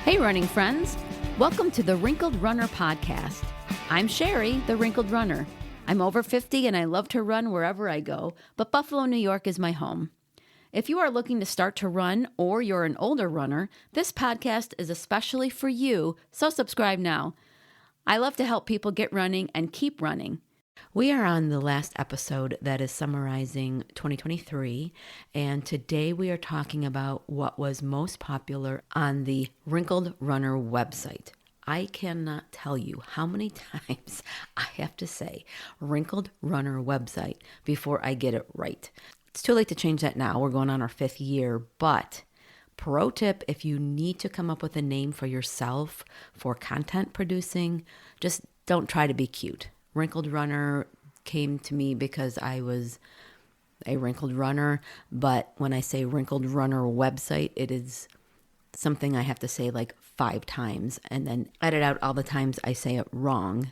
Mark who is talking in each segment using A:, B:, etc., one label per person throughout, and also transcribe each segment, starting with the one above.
A: Hey, running friends. Welcome to the Wrinkled Runner podcast. I'm Sherry, the Wrinkled Runner. I'm over 50 and I love to run wherever I go, but Buffalo, New York is my home. If you are looking to start to run or you're an older runner, this podcast is especially for you, so subscribe now. I love to help people get running and keep running. We are on the last episode that is summarizing 2023, and today we are talking about what was most popular on the Wrinkled Runner website. I cannot tell you how many times I have to say Wrinkled Runner website before I get it right. It's too late to change that now. We're going on our 5th year, but pro tip, if you need to come up with a name for yourself for content producing, just don't try to be cute. Wrinkled Runner came to me because I was a wrinkled runner, but when I say Wrinkled Runner website, it is something I have to say like 5 times and then edit out all the times I say it wrong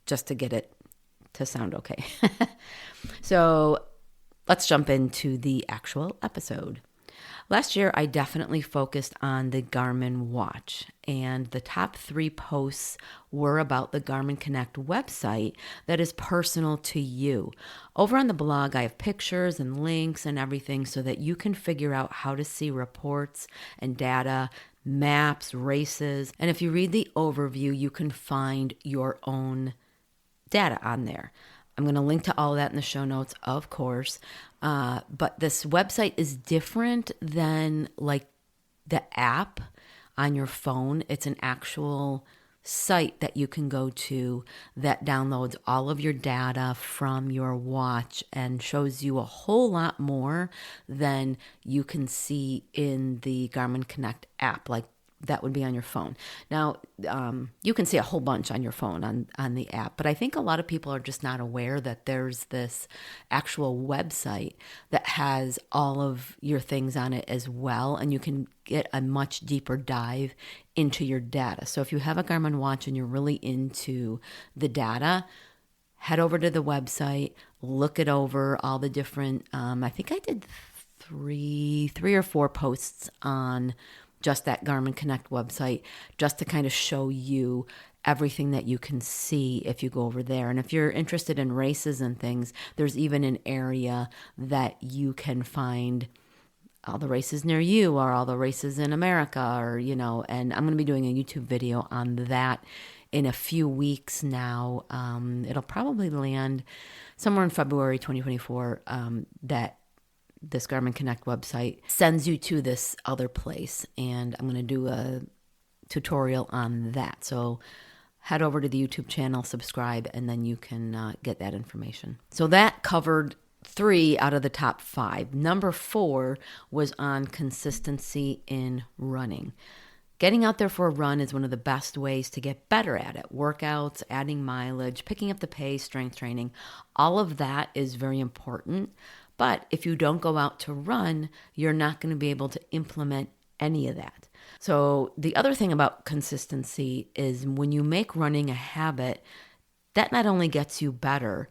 A: just to get it to sound okay. So let's jump into the actual episode. Last year, I definitely focused on the Garmin watch, and the top 3 posts were about the Garmin Connect website that is personal to you. Over on the blog, I have pictures and links and everything so that you can figure out how to see reports and data, maps, races, and if you read the overview, you can find your own data on there. I'm going to link to all of that in the show notes, of course. But this website is different than like the app on your phone. It's an actual site that you can go to that downloads all of your data from your watch and shows you a whole lot more than you can see in the Garmin Connect app. Like that would be on your phone. Now, you can see a whole bunch on your phone on the app, but I think a lot of people are just not aware that there's this actual website that has all of your things on it as well, and you can get a much deeper dive into your data. So if you have a Garmin watch and you're really into the data, head over to the website, look it over, all the different, I think I did three or 4 posts on just that Garmin Connect website, just to kind of show you everything that you can see if you go over there. And if you're interested in races and things, there's even an area that you can find all the races near you or all the races in America or, and I'm going to be doing a YouTube video on that in a few weeks now. It'll probably land somewhere in February 2024 that this Garmin Connect website sends you to this other place, and I'm going to do a tutorial on that. So head over to the YouTube channel, subscribe, and then you can get that information. So that covered 3 out of the top 5. Number 4 was on consistency in running. Getting out there for a run is one of the best ways to get better at it. Workouts, adding mileage, picking up the pace, strength training, all of that is very important. But if you don't go out to run, you're not going to be able to implement any of that. So the other thing about consistency is when you make running a habit, that not only gets you better,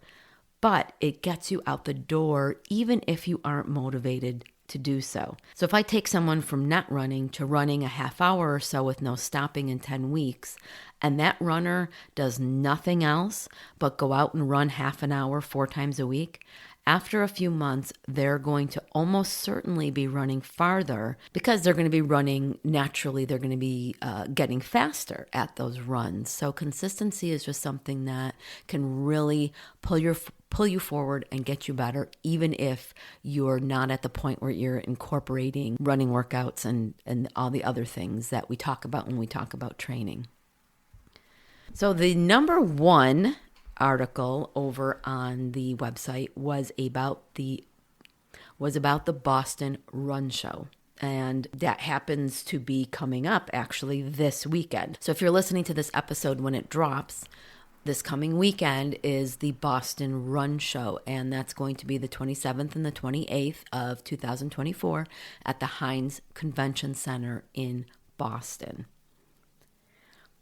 A: but it gets you out the door even if you aren't motivated to do so. So if I take someone from not running to running a half hour or so with no stopping in 10 weeks, and that runner does nothing else but go out and run half an hour 4 times a week, after a few months, they're going to almost certainly be running farther because they're going to be running naturally. They're going to be getting faster at those runs. So consistency is just something that can really pull you forward and get you better, even if you're not at the point where you're incorporating running workouts and all the other things that we talk about when we talk about training. So the number 1 article over on the website was about the Boston Run Show. And that happens to be coming up actually this weekend. So if you're listening to this episode when it drops, this coming weekend is the Boston Run Show. And that's going to be the 27th and the 28th of 2024 at the Heinz Convention Center in Boston.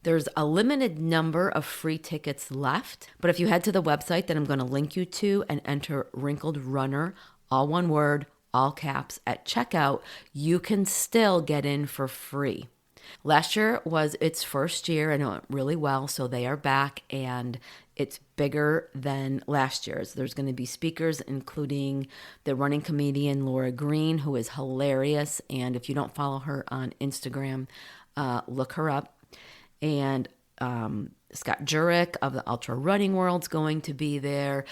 A: There's a limited number of free tickets left, but if you head to the website that I'm going to link you to and enter Wrinkled Runner, all one word, all caps, at checkout, you can still get in for free. Last year was its first year and it went really well, so they are back and it's bigger than last year's. There's going to be speakers, including the running comedian Laura Green, who is hilarious. And if you don't follow her on Instagram, look her up. And Scott Jurek of the Ultra Running World's going to be there.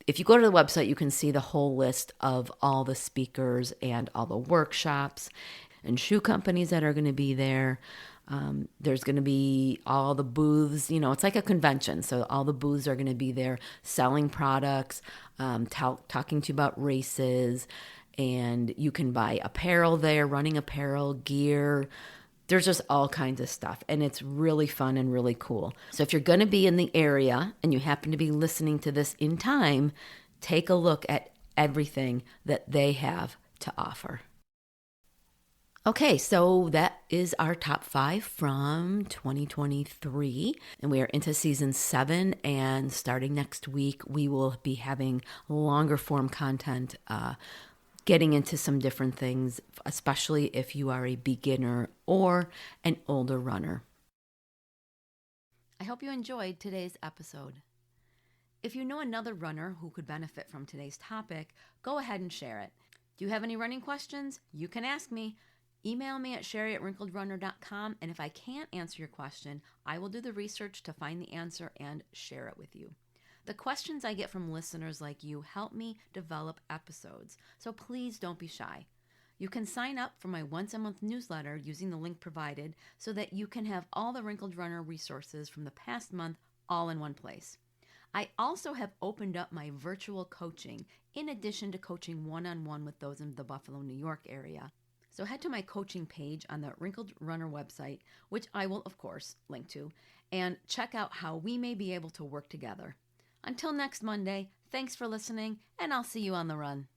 A: If you go to the website, you can see the whole list of all the speakers and all the workshops and shoe companies that are going to be there. There's going to be all the booths. It's like a convention. So all the booths are going to be there selling products, talking to you about races. And you can buy apparel there, running apparel, gear. There's just all kinds of stuff. And it's really fun and really cool. So if you're going to be in the area and you happen to be listening to this in time, take a look at everything that they have to offer. Okay, so that is our top 5 from 2023, and we are into season 7, and starting next week, we will be having longer form content, getting into some different things, especially if you are a beginner or an older runner. I hope you enjoyed today's episode. If you know another runner who could benefit from today's topic, go ahead and share it. Do you have any running questions? You can ask me. Email me at sherry@wrinkledrunner.com, and if I can't answer your question, I will do the research to find the answer and share it with you. The questions I get from listeners like you help me develop episodes, so please don't be shy. You can sign up for my once-a-month newsletter using the link provided so that you can have all the Wrinkled Runner resources from the past month all in one place. I also have opened up my virtual coaching in addition to coaching one-on-one with those in the Buffalo, New York area. So head to my coaching page on the Wrinkled Runner website, which I will, of course, link to, and check out how we may be able to work together. Until next Monday, thanks for listening, and I'll see you on the run.